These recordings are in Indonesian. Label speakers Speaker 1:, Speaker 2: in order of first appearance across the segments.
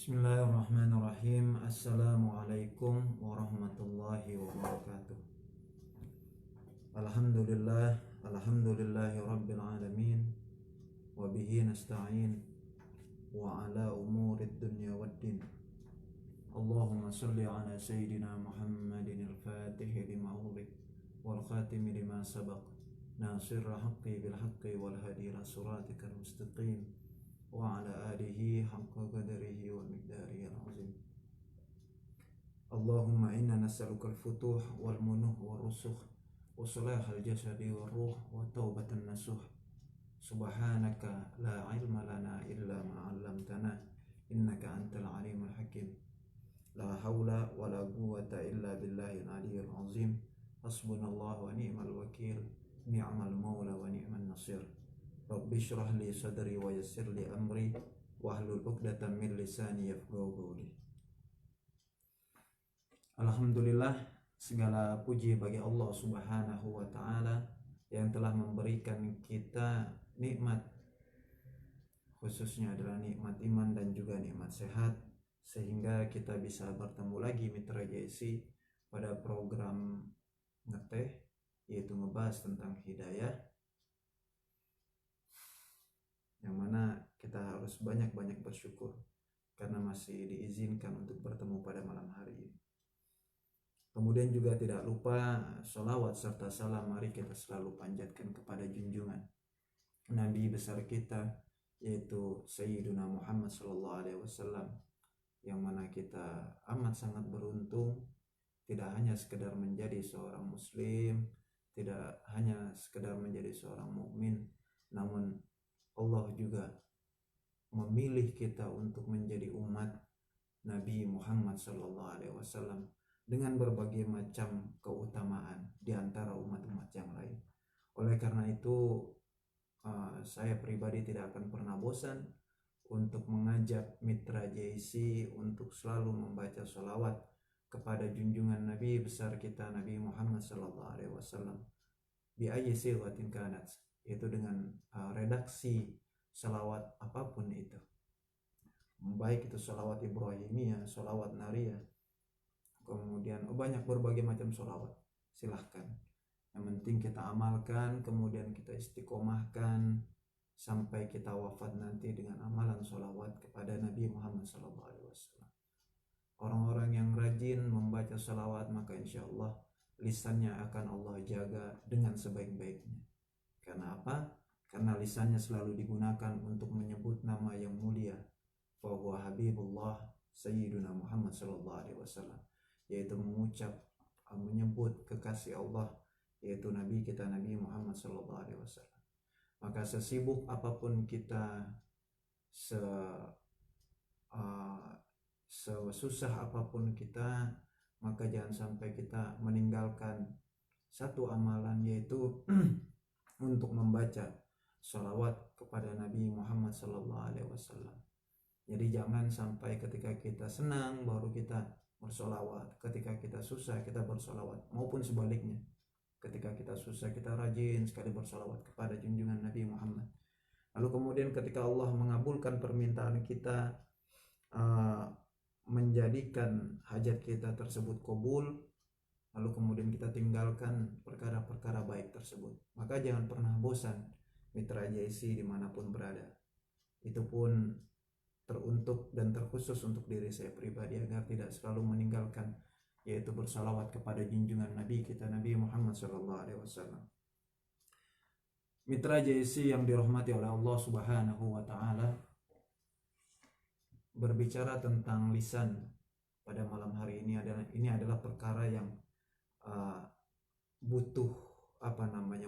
Speaker 1: Bismillahirrahmanirrahim. Assalamualaikum warahmatullahi wabarakatuh. Alhamdulillahi rabbil alamin. Wa bihi nasta'in wa ala umurid dunya waddin. Allahumma salli ala sayyidina Muhammadin al-Fatih lima ughliq wal khatimi lima sabaq. Nasirul haqqi bil haqqi wal hadi ila siratikal mustaqim. Wa ala alihi haqqa qadarihi wa miqdarihi al-azim. Allahumma inna nas'aluka al-futuh wal munuh wal rusukh wa salahal jasadi wal ruh wa taubatan nasuh. Subhanaka la ilma lana illa ma 'allamtana innaka antal alimul hakim. La hawla wa la quwwata illa billahil aliyyil azim. Hasbunallahu wa ni'mal wakil, ni'mal maula wa ni'man nasir. Rabbi syrah li sadri wa yassir li amri wahlul 'uqdatam min lisani yafqahu qawli. Alhamdulillah, segala puji bagi Allah Subhanahu wa taala yang telah memberikan kita nikmat, khususnya adalah nikmat iman dan juga nikmat sehat, sehingga kita bisa bertemu lagi Mitra JSC pada program ngeteh, yaitu ngebahas tentang hidayah, yang mana kita harus banyak-banyak bersyukur karena masih diizinkan untuk bertemu pada malam hari ini. Kemudian juga tidak lupa sholawat serta salam mari kita selalu panjatkan kepada junjungan Nabi besar kita, yaitu Sayyiduna Muhammad SAW, yang mana kita amat sangat beruntung tidak hanya sekedar menjadi seorang muslim, tidak hanya sekedar menjadi seorang mukmin, namun Allah juga memilih kita untuk menjadi umat Nabi Muhammad SAW dengan berbagai macam keutamaan di antara umat-umat yang lain. Oleh karena itu, saya pribadi tidak akan pernah bosan untuk mengajak Mitra JSC untuk selalu membaca sholawat kepada junjungan Nabi besar kita Nabi Muhammad SAW bi ayyi sighatin kanat, yaitu dengan redaksi salawat apapun itu, baik itu salawat Ibrahimiyah, salawat Nariyah, kemudian banyak berbagai macam salawat. Silahkan, yang penting kita amalkan, kemudian kita istiqomahkan sampai kita wafat nanti dengan amalan salawat kepada Nabi Muhammad SAW. Orang-orang yang rajin membaca salawat, maka insya Allah lisannya akan Allah jaga dengan sebaik-baiknya. Karena apa? Karena lisannya selalu digunakan untuk menyebut nama yang mulia, fahuwa habibullah Sayyiduna Muhammad SAW, yaitu menyebut kekasih Allah, yaitu Nabi kita Nabi Muhammad SAW. Maka sesibuk apapun kita, sesusah apapun kita, maka jangan sampai kita meninggalkan satu amalan, yaitu untuk membaca sholawat kepada Nabi Muhammad SAW. Jadi jangan sampai ketika kita senang baru kita bersolawat, ketika kita susah kita bersolawat, maupun sebaliknya, ketika kita susah kita rajin sekali bersolawat kepada junjungan Nabi Muhammad. Lalu kemudian ketika Allah mengabulkan permintaan kita, menjadikan hajat kita tersebut kabul, lalu kemudian kita tinggalkan perkara-perkara baik tersebut, maka jangan pernah bosan Mitra JSC dimanapun berada. Itu pun teruntuk dan terkhusus untuk diri saya pribadi, agar tidak selalu meninggalkan, yaitu bersalawat kepada junjungan Nabi kita Nabi Muhammad SAW. Mitra JSC yang dirahmati oleh Allah Subhanahu wa taala, berbicara tentang lisan pada malam hari ini adalah perkara yang butuh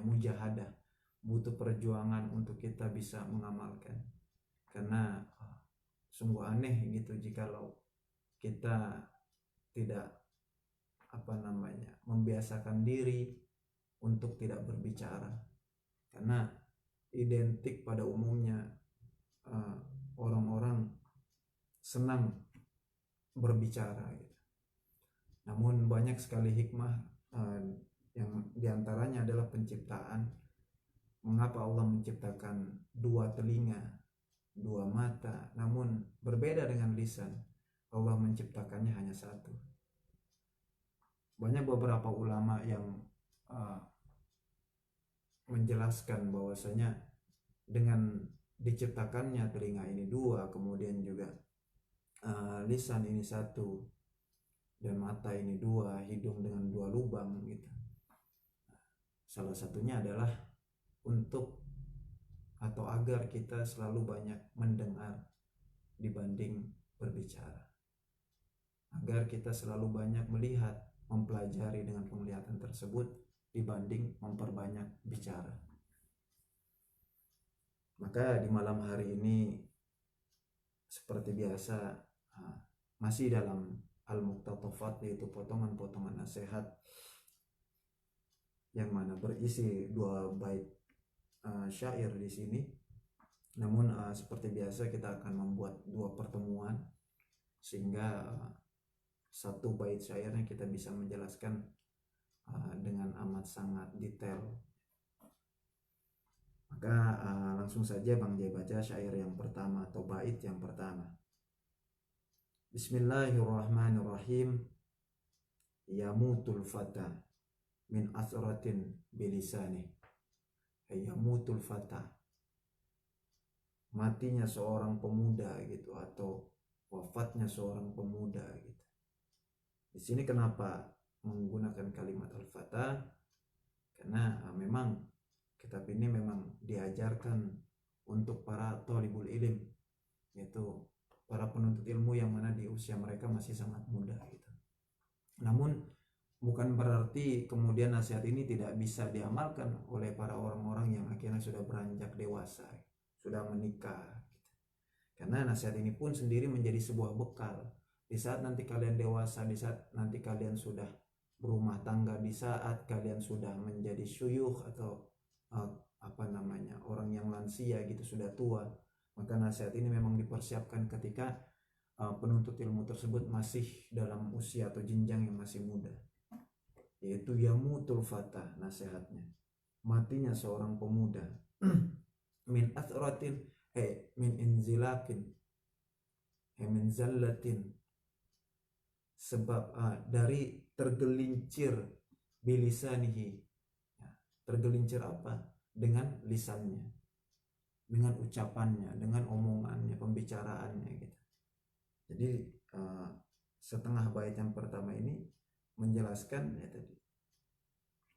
Speaker 1: mujahadah, butuh perjuangan untuk kita bisa mengamalkan. Karena sungguh aneh gitu jikalau kita tidak membiasakan diri untuk tidak berbicara. Karena identik pada umumnya orang-orang senang berbicara gitu. Namun banyak sekali hikmah, yang diantaranya adalah penciptaan. Mengapa Allah menciptakan dua telinga dua mata, namun berbeda dengan lisan. Allah menciptakannya hanya satu. Banyak beberapa ulama yang menjelaskan bahwasanya dengan diciptakannya telinga ini dua, kemudian juga lisan ini satu, dan mata ini dua, hidung dengan dua lubang gitu. Salah satunya adalah untuk atau agar kita selalu banyak mendengar dibanding berbicara, agar kita selalu banyak melihat, mempelajari dengan penglihatan tersebut dibanding memperbanyak bicara. Maka di malam hari ini seperti biasa masih dalam Al-Muqtatafat, yaitu potongan-potongan nasihat yang mana berisi 2 bait syair di sini. Namun seperti biasa kita akan membuat 2 pertemuan sehingga 1 bait syairnya kita bisa menjelaskan dengan amat sangat detail. Maka langsung saja Bang Jai baca syair yang pertama atau bait yang pertama. Bismillahirrahmanirrahim. Yamutul fata min asratin bilisani. Yamutul fata, matinya seorang pemuda gitu, atau wafatnya seorang pemuda gitu. Di sini kenapa menggunakan kalimat al-fata? Karena memang kitab ini memang diajarkan untuk para thalibul ilm, yaitu para penuntut ilmu yang mana di usia mereka masih sangat muda gitu. Namun bukan berarti kemudian nasihat ini tidak bisa diamalkan oleh para orang-orang yang akhirnya sudah beranjak dewasa, sudah menikah gitu. Karena nasihat ini pun sendiri menjadi sebuah bekal di saat nanti kalian dewasa, di saat nanti kalian sudah berumah tangga, di saat kalian sudah menjadi syuyukh atau orang yang lansia gitu, sudah tua. Maka nasihat ini memang dipersiapkan ketika penuntut ilmu tersebut masih dalam usia atau jenjang yang masih muda, yaitu yamutul fata, nasihatnya matinya seorang pemuda min athratin min inzilakin min zallatin, sebab dari tergelincir bilisanihi. Tergelincir apa? Dengan lisannya, dengan ucapannya, dengan omongannya, pembicaraannya gitu. Jadi setengah bait yang pertama ini menjelaskan ya tadi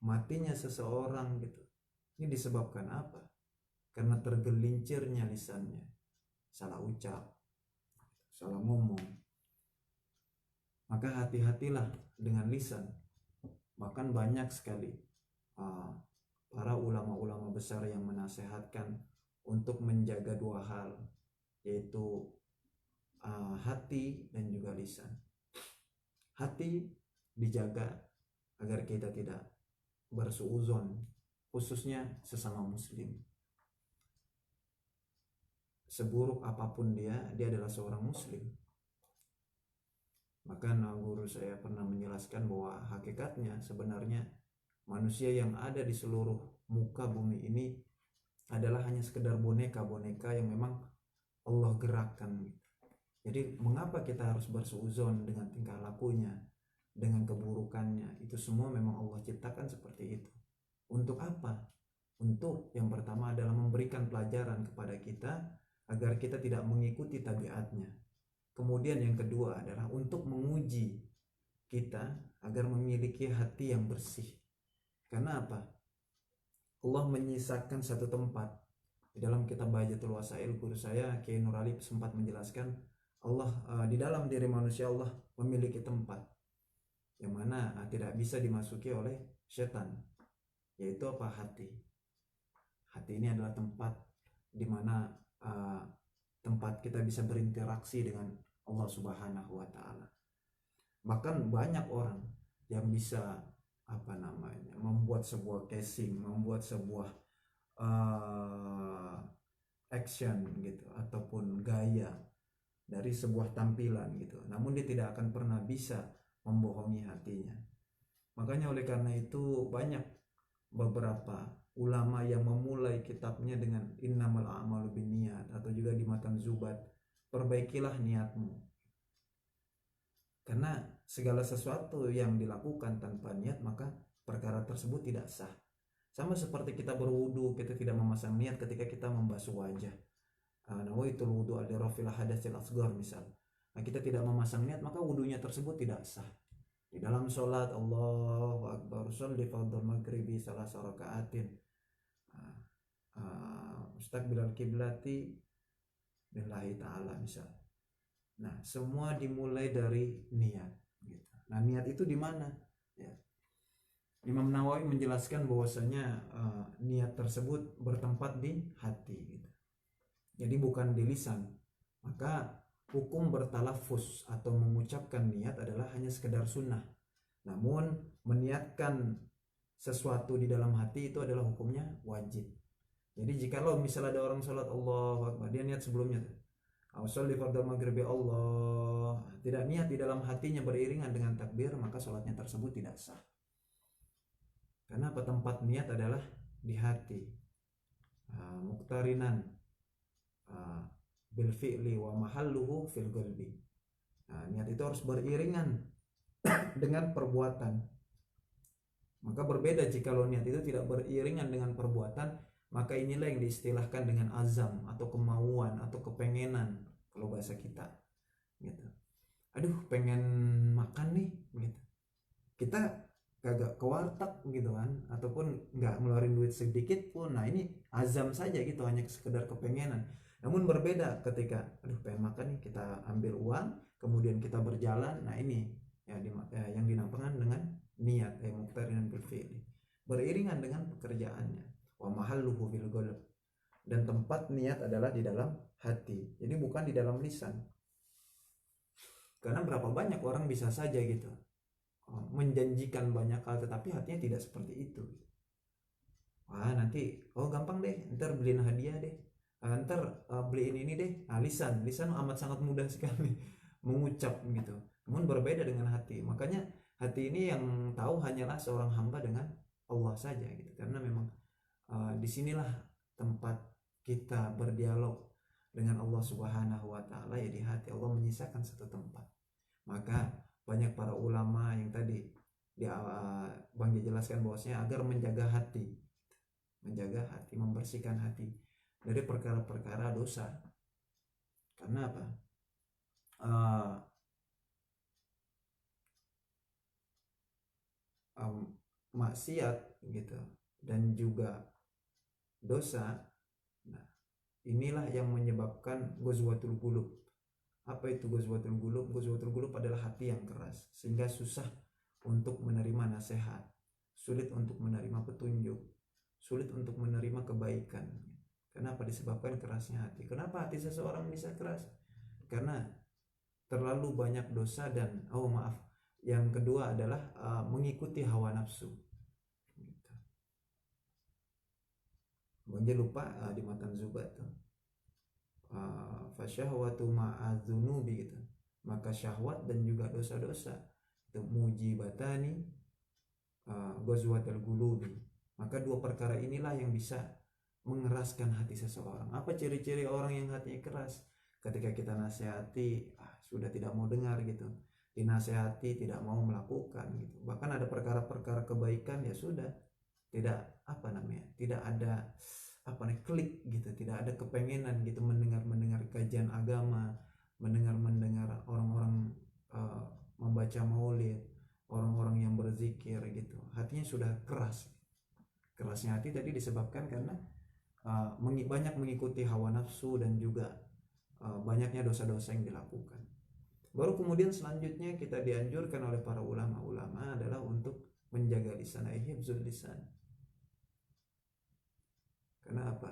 Speaker 1: matinya seseorang gitu. Ini disebabkan apa? Karena tergelincirnya lisannya, salah ucap, salah ngomong. Maka hati-hatilah dengan lisan. Bahkan banyak sekali para ulama-ulama besar yang menasehatkan untuk menjaga 2 hal, yaitu hati dan juga lisan. Hati dijaga agar kita tidak bersuuzon, khususnya sesama muslim. Seburuk apapun dia adalah seorang muslim. Bahkan guru saya pernah menjelaskan bahwa hakikatnya sebenarnya manusia yang ada di seluruh muka bumi ini adalah hanya sekedar boneka-boneka yang memang Allah gerakkan. Jadi mengapa kita harus bersuuzon dengan tingkah lakunya, dengan keburukannya? Itu semua memang Allah ciptakan seperti itu. Untuk apa? Untuk yang pertama adalah memberikan pelajaran kepada kita agar kita tidak mengikuti tabiatnya. Kemudian yang kedua adalah untuk menguji kita agar memiliki hati yang bersih. Karena apa? Allah menyisakan satu tempat di dalam kitab Bahajatul Wasail. Guru saya Kiai Nur Ali sempat menjelaskan Allah di dalam diri manusia Allah memiliki tempat yang mana tidak bisa dimasuki oleh setan, yaitu apa? Hati. Hati ini adalah tempat di mana tempat kita bisa berinteraksi dengan Allah Subhanahu wa taala. Bahkan banyak orang yang bisa membuat sebuah casing, membuat sebuah action gitu ataupun gaya dari sebuah tampilan gitu. Namun dia tidak akan pernah bisa membohongi hatinya. Makanya oleh karena itu banyak beberapa ulama yang memulai kitabnya dengan innamal a'malu binniyat, atau juga di matan Zubat, perbaikilah niatmu. Karena segala sesuatu yang dilakukan tanpa niat maka perkara tersebut tidak sah. Sama seperti kita berwudu, kita tidak memasang niat ketika kita membasuh wajah. Nawaitul wudu li rafil hadatsil asghar misal. Nah, kita tidak memasang niat maka wudunya tersebut tidak sah. Di dalam sholat, Allahu Akbar, sholli fardhu maghribi salasa raka'atin, mustaqbilal kiblati billahi ta'ala misal. Nah, semua dimulai dari niat gitu. Nah, niat itu di mana? Ya. Imam Nawawi menjelaskan bahwasanya niat tersebut bertempat di hati gitu. Jadi bukan di lisan. Maka hukum bertalafus atau mengucapkan niat adalah hanya sekedar sunnah. Namun meniatkan sesuatu di dalam hati itu adalah hukumnya wajib. Jadi jikalau misalnya ada orang sholat Allahu Akbar, dia niat sebelumnya tuh, sholli fardhu maghribi Allah, tidak niat di dalam hatinya beriringan dengan takbir, maka sholatnya tersebut tidak sah. Karena tempat niat adalah di hati. Muqtarinan bil fi'li wa mahalluhu fil qalbi. Niat itu harus beriringan dengan perbuatan. Maka berbeda jika niat itu tidak beriringan dengan perbuatan, maka inilah yang diistilahkan dengan azam atau kemauan atau kepengenan kalau bahasa kita gitu. Aduh, pengen makan nih gitu. Kita kagak ke warteg gitu kan, ataupun nggak ngeluarin duit sedikit pun. Nah, ini azam saja gitu, hanya sekedar kepengenan. Namun berbeda ketika aduh pengen makan nih, kita ambil uang kemudian kita berjalan. Nah, ini ya yang dinamakan dengan niat, muqtarinan bil fi'li, beriringan dengan pekerjaannya. Wa mahalluhu fil qalb, dan tempat niat adalah di dalam hati, jadi bukan di dalam lisan. Karena berapa banyak orang bisa saja gitu menjanjikan banyak hal tetapi hatinya tidak seperti itu. Wah, nanti gampang deh, ntar beliin hadiah deh, ntar beliin ini deh. Lisan amat sangat mudah sekali mengucap gitu, namun berbeda dengan hati. Makanya hati ini yang tahu hanyalah seorang hamba dengan Allah saja gitu. Karena memang disinilah tempat kita berdialog dengan Allah Subhanahu wa Ta'ala, ya di hati. Allah menyisakan satu tempat. Maka banyak para ulama yang tadi Bang jelaskan bahwasanya agar menjaga hati, membersihkan hati dari perkara-perkara dosa. Karena apa? Maksiat gitu dan juga dosa. Nah, inilah yang menyebabkan ghazwatul qulub. Apa itu ghazwatul qulub? Ghazwatul qulub adalah hati yang keras sehingga susah untuk menerima nasihat, sulit untuk menerima petunjuk, sulit untuk menerima kebaikan. Kenapa? Disebabkan kerasnya hati. Kenapa hati seseorang bisa keras? Karena terlalu banyak dosa dan yang kedua adalah mengikuti hawa nafsu. Jangan lupa di matan Zubat tuh, fasyahwatu ma'adzunubi gitu. Maka syahwat dan juga dosa-dosa itu mujibatani ghazwatul qulubi. Maka dua perkara inilah yang bisa mengeraskan hati seseorang. Apa ciri-ciri orang yang hatinya keras? Ketika kita nasihati sudah tidak mau dengar gitu, dinasihati tidak mau melakukan gitu. Bahkan ada perkara-perkara kebaikan ya sudah tidak tidak ada klik gitu, tidak ada kepengenan gitu mendengar kajian agama, mendengar orang-orang membaca maulid, orang-orang yang berzikir gitu. Hatinya sudah keras. Kerasnya hati tadi disebabkan karena banyak mengikuti hawa nafsu dan juga banyaknya dosa-dosa yang dilakukan. Baru kemudian selanjutnya kita dianjurkan oleh para ulama adalah untuk menjaga lisan, hifzul lisan. Karena apa?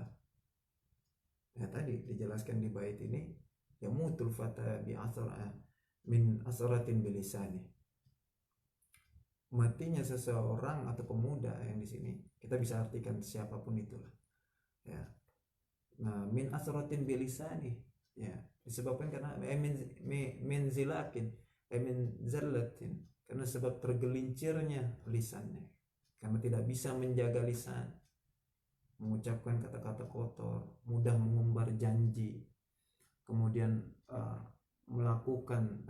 Speaker 1: Ya tadi dijelaskan di bait ini, yamutul fata bi min asratin bilisani. Matinya seseorang atau pemuda yang di sini kita bisa artikan siapapun itulah. Ya. Nah, min asratin bilisani, ya, disebabkan karena min zilakin, min zallatin, karena sebab tergelincirnya lisannya, karena tidak bisa menjaga lisan. mengucapkan kata-kata kotor, mudah mengumbar janji, kemudian melakukan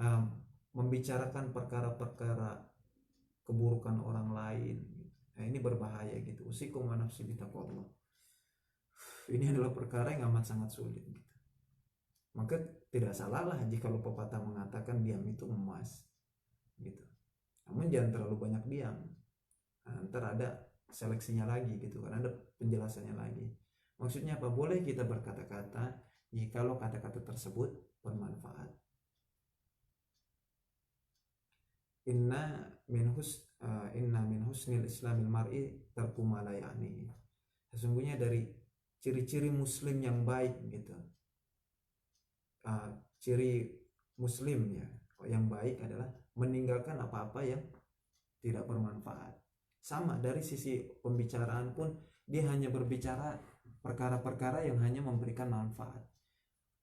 Speaker 1: membicarakan perkara-perkara keburukan orang lain. Nah, ini berbahaya gitu. Usikum wa nafsi bitaqwallah. Ini adalah perkara yang amat sangat sulit gitu. Maka tidak salah lah jika pepatah mengatakan diam itu emas gitu. Namun jangan terlalu banyak diam. Nah, ntar ada seleksinya lagi gitu kan, ada penjelasannya lagi. Maksudnya apa? Boleh kita berkata-kata jikalau kata-kata tersebut bermanfaat. Inna min husnil islamil mar'i tarku ma la ya'ni. Sesungguhnya dari ciri-ciri muslim yang baik gitu. Ciri muslim ya yang baik adalah meninggalkan apa-apa yang tidak bermanfaat. Sama dari sisi pembicaraan pun, dia hanya berbicara perkara-perkara yang hanya memberikan manfaat.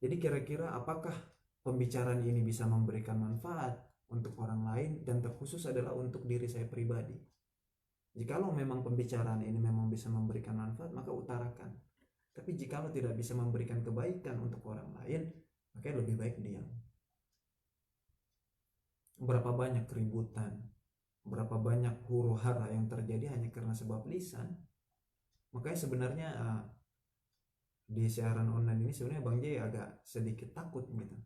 Speaker 1: Jadi kira-kira apakah pembicaraan ini bisa memberikan manfaat untuk orang lain, dan terkhusus adalah untuk diri saya pribadi. Jikalau memang pembicaraan ini memang bisa memberikan manfaat, maka utarakan. Tapi jikalau tidak bisa memberikan kebaikan untuk orang lain, maka lebih baik diam. Berapa banyak keributan, berapa banyak huru hara yang terjadi hanya karena sebab lisan. Makanya sebenarnya di siaran online ini sebenarnya Bang J agak sedikit takut gitu.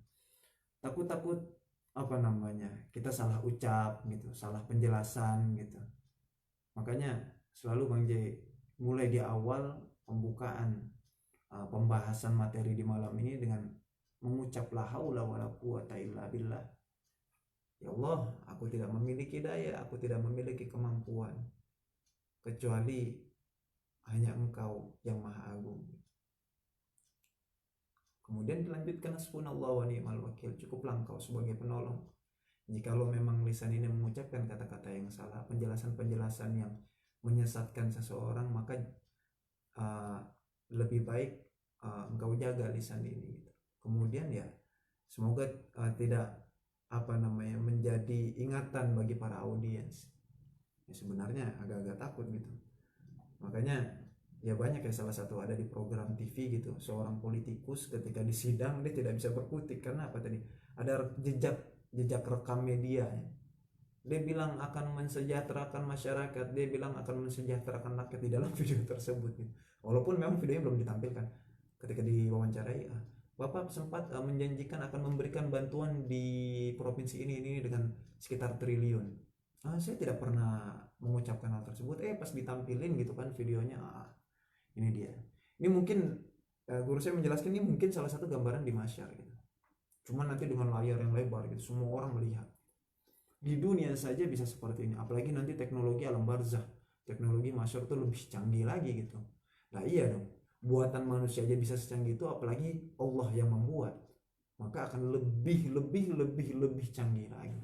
Speaker 1: Takut kita salah ucap gitu, salah penjelasan gitu. Makanya selalu Bang J mulai di awal pembukaan pembahasan materi di malam ini dengan mengucap la haula wala quwata illa billah. Ya Allah, aku tidak memiliki daya, aku tidak memiliki kemampuan kecuali hanya Engkau yang Maha Agung. Kemudian dilanjutkan hasbunallahu wa ni'mal wakil, cukuplah Engkau sebagai penolong. Jikalau memang lisan ini mengucapkan kata-kata yang salah, penjelasan-penjelasan yang menyesatkan seseorang, maka lebih baik engkau jaga lisan ini gitu. Kemudian ya semoga tidak menjadi ingatan bagi para audiens. Ya, sebenarnya agak-agak takut gitu. Makanya ya banyak ya, salah satu ada di program TV gitu, seorang politikus ketika di sidang dia tidak bisa berkutik karena apa tadi? Ada jejak rekam media ya. Dia bilang akan mensejahterakan masyarakat, dia bilang akan mensejahterakan rakyat di dalam video tersebut gitu. Walaupun memang videonya belum ditampilkan. Ketika diwawancarai, Bapak sempat menjanjikan akan memberikan bantuan di provinsi ini dengan sekitar triliun. Saya tidak pernah mengucapkan hal tersebut. Pas ditampilin gitu kan videonya, ini dia. Ini mungkin guru saya menjelaskan, ini mungkin salah satu gambaran di masyar gitu. Cuman nanti dengan layar yang lebar gitu, semua orang melihat. Di dunia saja bisa seperti ini, apalagi nanti teknologi alam barzah, teknologi masyar itu lebih canggih lagi gitu. Nah iya dong, buatan manusia aja bisa secanggih itu, apalagi Allah yang membuat, maka akan lebih canggih lagi.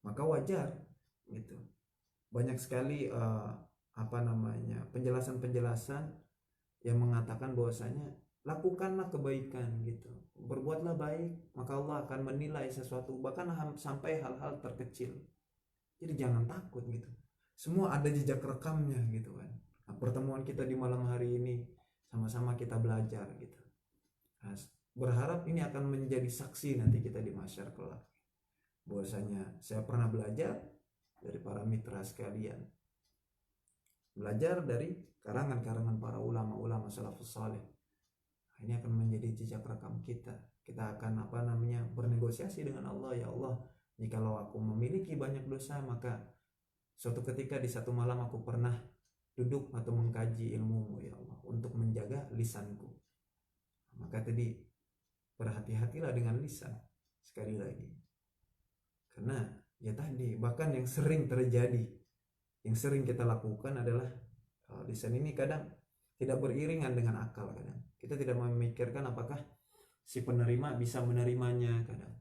Speaker 1: Maka wajar gitu. Banyak sekali penjelasan-penjelasan yang mengatakan bahwasanya lakukanlah kebaikan gitu, berbuatlah baik, maka Allah akan menilai sesuatu, bahkan sampai hal-hal terkecil. Jadi jangan takut gitu, semua ada jejak rekamnya gitu kan. Nah, pertemuan kita di malam hari ini sama-sama kita belajar gitu. Nah, berharap ini akan menjadi saksi nanti kita di masyarakat kelak, bahwasanya saya pernah belajar dari para mitra sekalian, belajar dari karangan-karangan para ulama-ulama salafus saleh. Ini akan menjadi jejak rekam kita. Kita akan bernegosiasi dengan Allah. Ya Allah, jikalau aku memiliki banyak dosa, maka suatu ketika di satu malam aku pernah duduk atau mengkaji ilmu-Mu ya Allah, untuk menjaga lisanku. Maka tadi berhati-hatilah dengan lisan. Sekali lagi, karena ya tadi, bahkan yang sering terjadi, yang sering kita lakukan adalah lisan ini kadang tidak beriringan dengan akal. Kadang kita tidak memikirkan apakah si penerima bisa menerimanya kadang,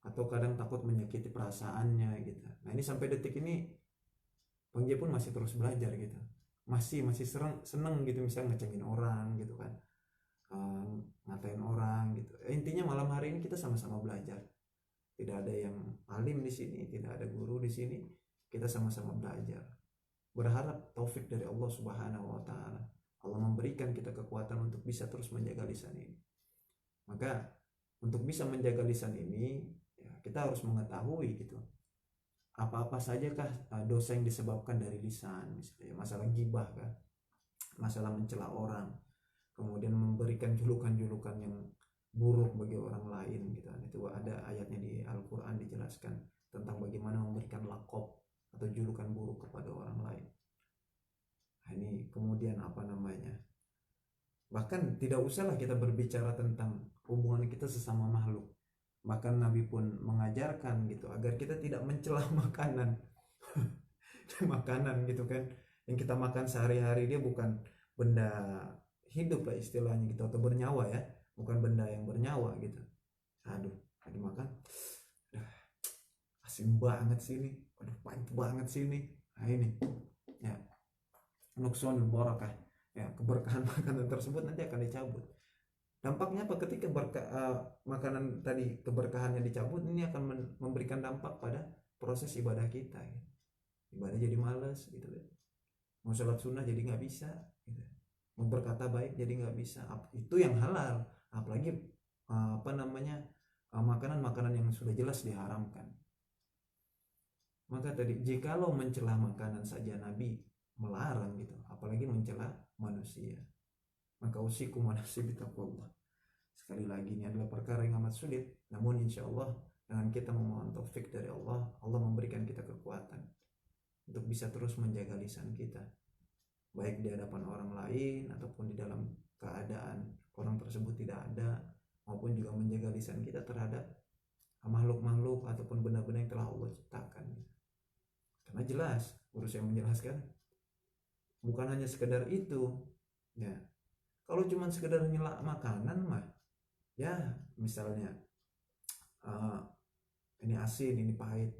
Speaker 1: atau kadang takut menyakiti perasaannya gitu. Nah ini sampai detik ini Bang J pun masih terus belajar gitu, masih seneng gitu, misalnya ngecengin orang gitu kan, ngatain orang gitu. Intinya malam hari ini kita sama-sama belajar. Tidak ada yang alim di sini, tidak ada guru di sini, kita sama-sama belajar. berharap taufik dari Allah Subhanahu wa taala. Allah memberikan kita kekuatan untuk bisa terus menjaga lisan ini. Maka untuk bisa menjaga lisan ini, ya, kita harus mengetahui gitu, apa-apa sajakah dosa yang disebabkan dari lisan. Misalnya masalah gibah kah, masalah mencela orang, kemudian memberikan julukan-julukan yang buruk bagi orang lain gitu kan. Itu ada ayatnya di Al-Qur'an dijelaskan tentang bagaimana memberikan lakop atau julukan buruk kepada orang lain. Nah, ini kemudian apa namanya, bahkan tidak usahlah kita berbicara tentang hubungan kita sesama makhluk. Bahkan Nabi pun mengajarkan gitu agar kita tidak mencela makanan. Makanan gitu kan, yang kita makan sehari-hari dia bukan benda hidup lah istilahnya gitu, atau bernyawa ya, bukan benda yang bernyawa gitu. Aduh, lagi makan, asin banget sih ini, aduh pahit banget sih ini. Nah ini ya, nuqsanul barakah, ya, keberkahan makanan tersebut nanti akan dicabut. Dampaknya apa ketika makanan tadi keberkahannya dicabut, ini akan memberikan dampak pada proses ibadah kita gitu. Ibadah jadi malas gitu kan, mau sholat sunnah jadi nggak bisa gitu, mau berkata baik jadi nggak bisa. Itu yang halal, apalagi apa namanya, makanan-makanan yang sudah jelas diharamkan. Maka tadi jikalau mencela makanan saja Nabi melarang gitu, apalagi mencela manusia. Maka usikum wa nafsi bitaqwallah. Sekali lagi, ini adalah perkara yang amat sulit, namun insya Allah dengan kita memohon taufik dari Allah, Allah memberikan kita kekuatan untuk bisa terus menjaga lisan kita, baik di hadapan orang lain ataupun di dalam keadaan orang tersebut tidak ada, maupun juga menjaga lisan kita terhadap makhluk-makhluk ataupun benda-benda yang telah Allah ciptakan. Karena jelas guru saya menjelaskan, bukan hanya sekedar itu ya. Kalau cuma sekedar nyela makanan mah ya, misalnya ini asin, ini pahit,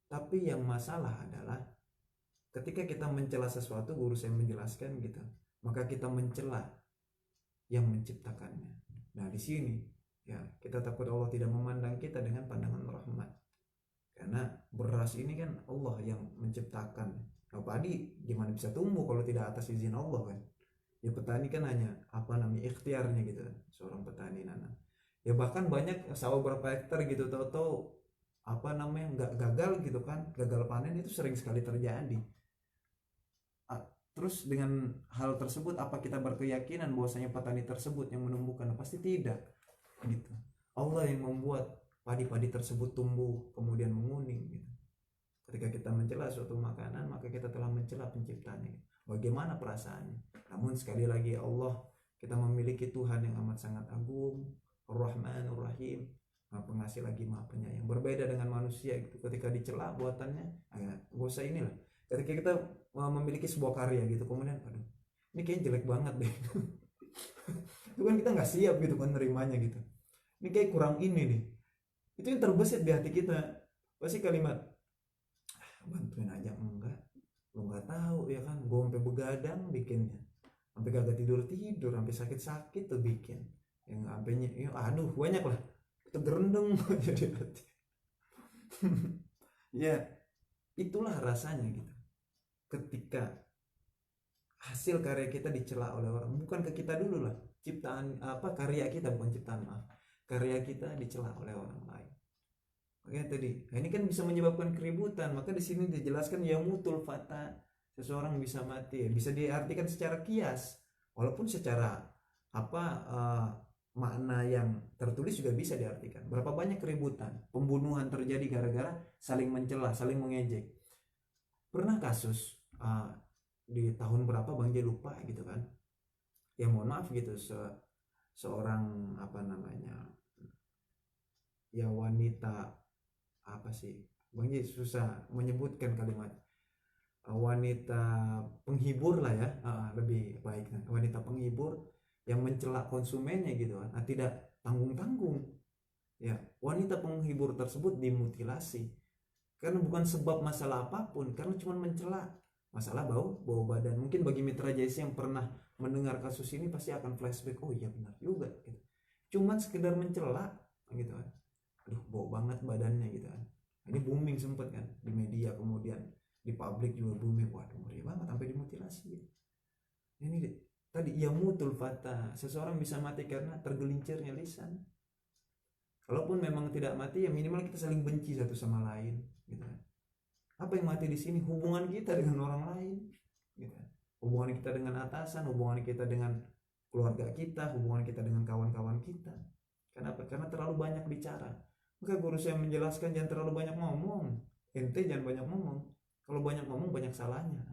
Speaker 1: tapi yang masalah adalah ketika kita mencela sesuatu, guru saya menjelaskan gitu, maka kita mencela yang menciptakannya. Nah di sini ya, kita takut Allah tidak memandang kita dengan pandangan rahmat, karena beras ini kan Allah yang menciptakan. Nah, padi gimana bisa tumbuh kalau tidak atas izin Allah kan? Ya petani kan hanya apa namanya ikhtiarnya gitu, seorang petani nanam. Ya bahkan banyak sawah berapa hektar gitu, tahu-tahu apa namanya nggak gagal gitu kan, gagal panen itu sering sekali terjadi. Terus dengan hal tersebut apa kita berkeyakinan bahwasanya petani tersebut yang menumbuhkan? Pasti tidak gitu. Allah yang membuat padi-padi tersebut tumbuh kemudian menguning gitu. Ketika kita mencela suatu makanan, maka kita telah mencela penciptanya. Bagaimana perasaannya? Namun sekali lagi Allah, kita memiliki Tuhan yang amat sangat agung, Ar-Rahman Ar-Rahim, Maha Pengasih lagi Maha Penyayang. Berbeda dengan manusia gitu, ketika dicela buatannya, gak usah inilah. Ketika kita memiliki sebuah karya gitu, kemudian aduh ini kayak jelek banget deh. Itu kan kita nggak siap gitu kan nerimanya gitu, ini kayak kurang ini nih. Itu yang terbesit di hati kita pasti kalimat bantuin aja, enggak, lu nggak tahu ya kan, gue sampai begadang bikinnya, sampai kagak tidur, sampai sakit tuh bikin, yang sampai aduh banyak lah, itu gerendeng jadi hati. Ya itulah rasanya gitu, ketika hasil karya kita dicela oleh orang, bukan ke kita dulu lah, ciptaan apa, karya kita, bukan ciptaan, maaf, karya kita dicela oleh orang lain. Makanya tadi, nah ini kan bisa menyebabkan keributan. Maka di sini dijelaskan ya mutul fata, seseorang bisa mati, bisa diartikan secara kias, walaupun secara apa makna yang tertulis juga bisa diartikan. Berapa banyak keributan, pembunuhan terjadi gara-gara saling mencela, saling mengejek. Pernah kasus di tahun berapa Bang J lupa gitu kan, ya mohon maaf gitu, seorang apa namanya ya wanita, apa sih Bang J susah menyebutkan kalimat, wanita penghibur lah ya, lebih baik wanita penghibur yang mencela konsumennya gitu kan, tidak tanggung-tanggung ya, wanita penghibur tersebut dimutilasi karena bukan sebab masalah apapun, karena cuma mencela masalah bau badan. Mungkin bagi mitra JC yang pernah mendengar kasus ini pasti akan flashback, oh iya benar juga gitu, cuman sekedar mencela gitu kan, aduh bau banget badannya gitu kan. Ini booming sempet kan di media, kemudian di publik juga booming, waduh ngeri banget sampai dimutilasi. Ini tadi yamutul fata, seseorang bisa mati karena tergelincirnya lisan. Kalaupun memang tidak mati, ya minimal kita saling benci satu sama lain, gitu. Apa yang mati di sini? Hubungan kita dengan orang lain, gitu. Hubungan kita dengan atasan, hubungan kita dengan keluarga kita, hubungan kita dengan kawan-kawan kita. Kenapa? Karena terlalu banyak bicara. Maka guru saya menjelaskan jangan terlalu banyak ngomong. Ente jangan banyak ngomong. Kalau banyak ngomong banyak salahnya.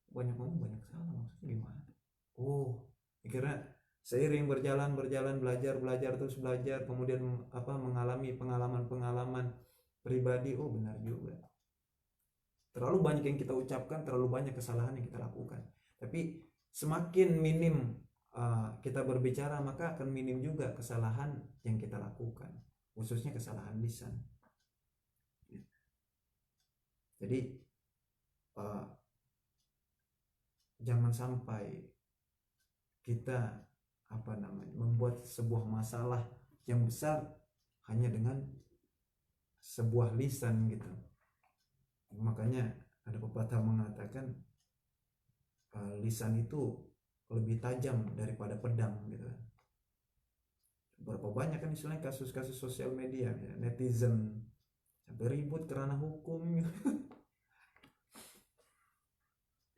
Speaker 1: Banyak ngomong banyak salah, maksudnya gimana? Oh, karena seiring berjalan belajar terus belajar, kemudian mengalami pengalaman pribadi, oh benar juga. Terlalu banyak yang kita ucapkan, terlalu banyak kesalahan yang kita lakukan. Tapi semakin minim kita berbicara, maka akan minim juga kesalahan yang kita lakukan, khususnya kesalahan lisan. Jadi jangan sampai kita membuat sebuah masalah yang besar hanya dengan sebuah lisan gitu. Makanya ada pepatah mengatakan lisan itu lebih tajam daripada pedang gitu. Berapa banyak kan misalnya kasus-kasus sosial media ya, netizen sampai ribut karena hukum gitu.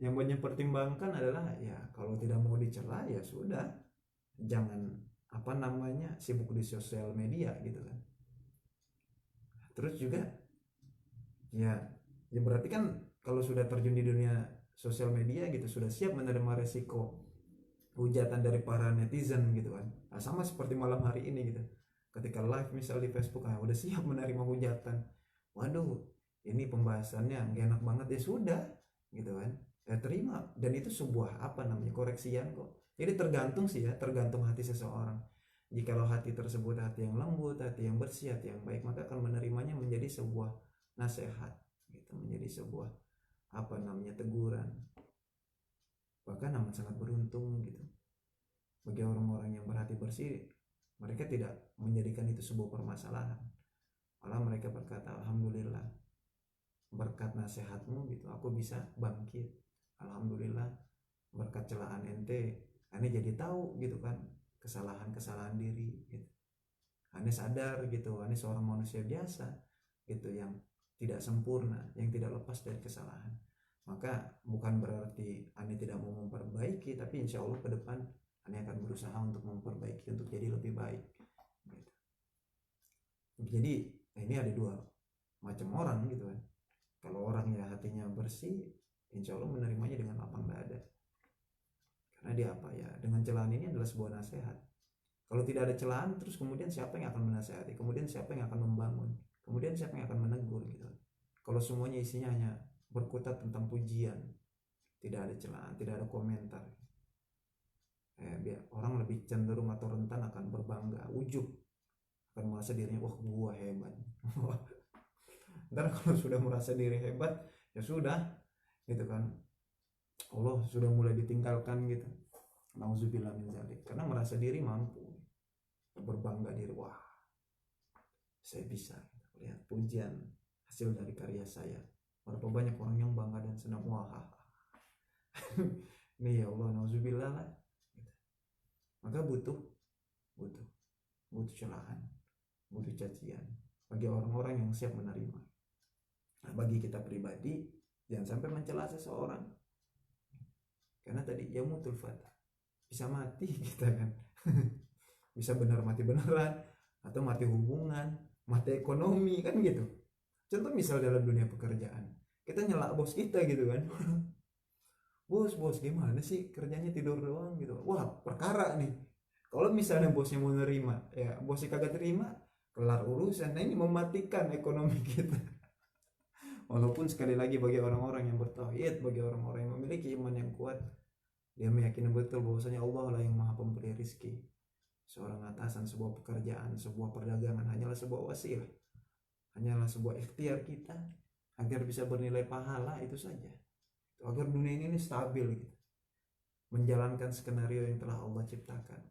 Speaker 1: Yang banyak pertimbangkan adalah ya kalau tidak mau dicela ya sudah, jangan sibuk di sosial media gitu kan. Terus juga ya berarti kan kalau sudah terjun di dunia sosial media gitu, sudah siap menerima resiko hujatan dari para netizen gitu kan. Nah, sama seperti malam hari ini gitu, ketika live misal di Facebook, udah siap menerima hujatan. Waduh, ini pembahasannya gak enak banget, ya sudah gitu kan, ya terima. Dan itu sebuah koreksian kok. Jadi tergantung hati seseorang. Jikalau hati tersebut hati yang lembut, hati yang bersih, hati yang baik, maka akan menerimanya menjadi sebuah nasihat gitu, menjadi sebuah teguran. Bahkan amat sangat beruntung gitu bagi orang-orang yang berhati bersih. Mereka tidak menjadikan itu sebuah permasalahan, malah mereka berkata, alhamdulillah berkat nasihatmu gitu aku bisa bangkit, alhamdulillah berkat celaan ente ane jadi tahu gitu kan kesalahan diri gitu. Ane sadar gitu, ane seorang manusia biasa gitu yang tidak sempurna, yang tidak lepas dari kesalahan. Maka bukan berarti ane tidak mau memperbaiki, tapi insya Allah ke depan ane akan berusaha untuk memperbaiki, untuk jadi lebih baik gitu. Jadi ini ada dua macam orang gitu kan. Kalau orangnya hatinya bersih, insya Allah menerimanya dengan lapang dada. Karena dia dengan celaan ini adalah sebuah nasihat. Kalau tidak ada celaan, terus kemudian siapa yang akan menasihati? Kemudian siapa yang akan membangun? Kemudian siapa yang akan menegur gitu? Kalau semuanya isinya hanya berkutat tentang pujian, tidak ada celaan, tidak ada komentar, orang lebih cenderung atau rentan akan berbangga, ujub, akan merasa dirinya wah gua hebat. Ntar kalau sudah merasa diri hebat, ya sudah gitu kan, Allah sudah mulai ditinggalkan gitu. Nauzubillah min dzalik. Karena merasa diri mampu, berbangga diri, wah saya bisa, lihat pujian hasil dari karya saya. Berapa banyak orang yang bangga dan senang, wah ini ya Allah, nauzubillah lah gitu. Maka butuh celaan, butuh cacian bagi orang-orang yang siap menerima. Nah, bagi kita pribadi jangan sampai mencela seseorang, karena tadi yamutul fata, bisa mati kita kan. Bisa benar mati beneran, atau mati hubungan, mati ekonomi kan gitu. Contoh misal dalam dunia pekerjaan, kita nyela bos kita gitu kan. Bos gimana sih kerjanya tidur doang gitu. Wah perkara nih. Kalau misalnya bosnya mau nerima, ya bosnya kagak terima, kelar urusan. Nah ini mematikan ekonomi kita. Walaupun sekali lagi bagi orang-orang yang bertauhid, bagi orang-orang yang memiliki iman yang kuat, dia meyakini betul bahwasanya Allah lah yang maha pemberi rizki. Seorang atasan, sebuah pekerjaan, sebuah perdagangan hanyalah sebuah wasilah, hanyalah sebuah ikhtiar kita agar bisa bernilai pahala, itu saja. Agar dunia ini stabil gitu, menjalankan skenario yang telah Allah ciptakan.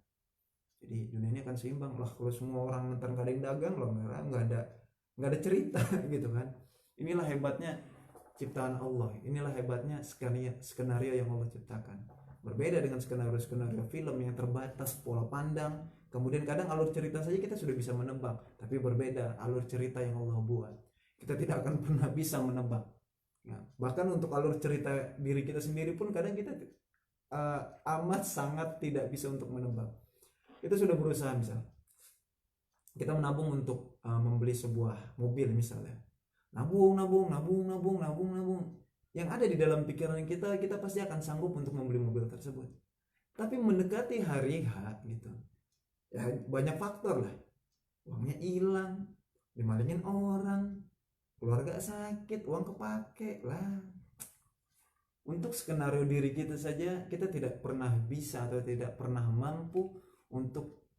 Speaker 1: Jadi dunia ini akan seimbang lah. Kalau semua orang ntar gak ada yang dagang loh, nggak ada cerita gitu kan. Inilah hebatnya ciptaan Allah. Inilah hebatnya skenario yang Allah ciptakan. Berbeda dengan skenario film yang terbatas pola pandang. Kemudian kadang alur cerita saja kita sudah bisa menebak, tapi berbeda alur cerita yang Allah buat. Kita tidak akan pernah bisa menebak. Nah, bahkan untuk alur cerita diri kita sendiri pun kadang kita amat sangat tidak bisa untuk menebak. Kita sudah berusaha, misal kita menabung untuk membeli sebuah mobil misalnya. Nabung. Yang ada di dalam pikiran kita pasti akan sanggup untuk membeli mobil tersebut. Tapi mendekati hari H gitu, ya banyak faktor lah. Uangnya hilang, dimalingin orang, keluarga sakit, uang kepake lah. Untuk skenario diri kita saja kita tidak pernah bisa atau tidak pernah mampu untuk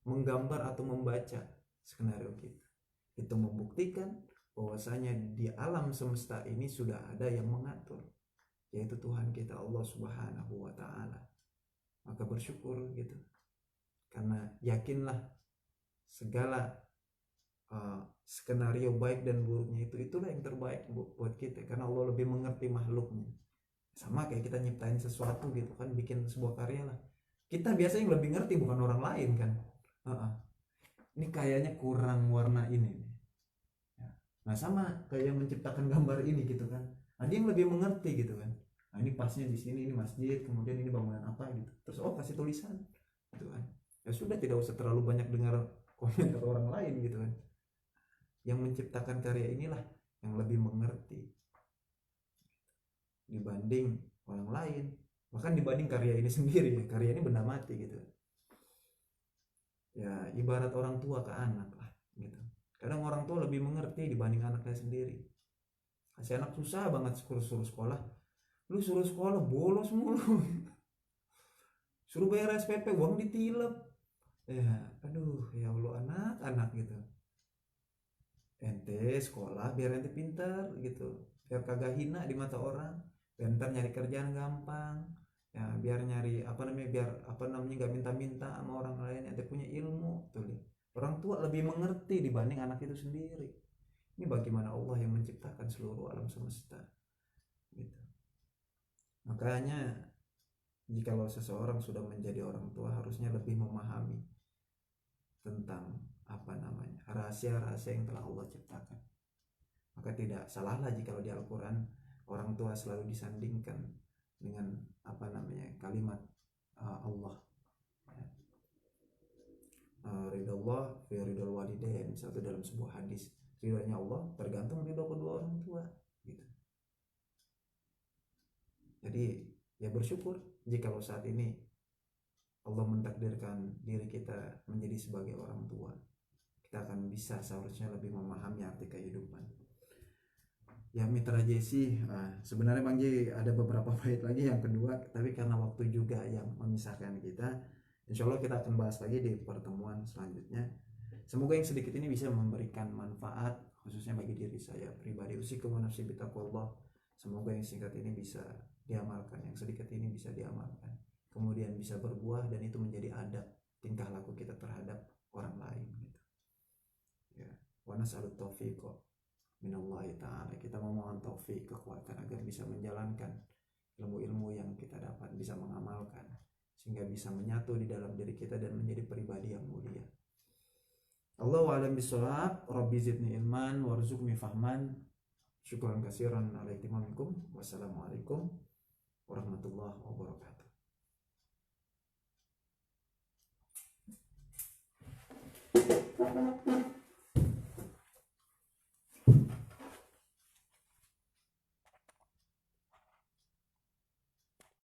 Speaker 1: menggambar atau membaca skenario kita. Itu membuktikan bahwasanya di alam semesta ini sudah ada yang mengatur, yaitu Tuhan kita Allah Subhanahu wa taala. Maka bersyukur gitu. Karena yakinlah segala skenario baik dan buruknya itulah yang terbaik buat kita, karena Allah lebih mengerti makhluknya. Sama kayak kita nyiptain sesuatu gitu kan, bikin sebuah karya lah, kita biasanya yang lebih ngerti bukan orang lain kan. Ini kayaknya kurang warna ini. Nah sama kayak yang menciptakan gambar ini gitu kan, nah, dia yang lebih mengerti gitu kan. Nah ini pasnya di sini, ini masjid, kemudian ini bangunan apa gitu, terus kasih tulisan gitu kan. Ya sudah, tidak usah terlalu banyak dengar komentar orang lain gitu kan. Yang menciptakan karya inilah yang lebih mengerti dibanding orang lain, bahkan dibanding karya ini sendiri. Ya karya ini benda mati gitu ya, ibarat orang tua ke anak lah gitu. Kadang orang tua lebih mengerti dibanding anaknya sendiri. Kasih anak susah banget suruh sekolah, lu suruh sekolah bolos mulu. Suruh bayar SPP uang ditilep. Ya aduh, ya Allah, anak-anak gitu. Ente sekolah biar ente pintar gitu, biar kagak hina di mata orang, biar ntar nyari kerjaan gampang ya, biar nyari biar nggak minta-minta sama orang lain, ente punya ilmu tuh. Orang tua lebih mengerti dibanding anak itu sendiri. Ini bagaimana Allah yang menciptakan seluruh alam semesta gitu. Makanya jikalau seseorang sudah menjadi orang tua, harusnya lebih memahami tentang rahasia-rahasia yang telah Allah ciptakan. Maka tidak salahlah jikalau di Al-Quran orang tua selalu disandingkan dengan kalimat Allah, ridho Allah fi ridho walidain, satu dalam sebuah hadis, ridhonya Allah tergantung ridho kedua orang tua gitu. Jadi ya bersyukur jikalau saat ini Allah mentakdirkan diri kita menjadi sebagai orang tua. Kita akan bisa seharusnya lebih memahami arti kehidupan. Ya Mitra Jesse, sebenarnya Bang J ada beberapa bait lagi yang kedua, tapi karena waktu juga yang memisahkan kita, insya Allah kita akan bahas lagi di pertemuan selanjutnya. Semoga yang sedikit ini bisa memberikan manfaat, khususnya bagi diri saya pribadi. Usikum wa nafsi bitaqwallah. Semoga yang singkat ini bisa diamalkan, yang sedikit ini bisa diamalkan, kemudian bisa berbuah, dan itu menjadi adab tingkah laku kita terhadap orang lain gitu. Ya, wa nas'alut taufiq minallahi ta'ala. Kita memohon taufik, kekuatan agar bisa menjalankan ilmu-ilmu yang kita dapat, bisa mengamalkan sehingga bisa menyatu di dalam diri kita dan menjadi pribadi yang mulia. Allahu a'lam bishawab. Rabbi zidni ilman warzuqni fahman. Syukran katsiran ala ihtimamikum. Wassalamualaikum warahmatullahi wabarakatuh.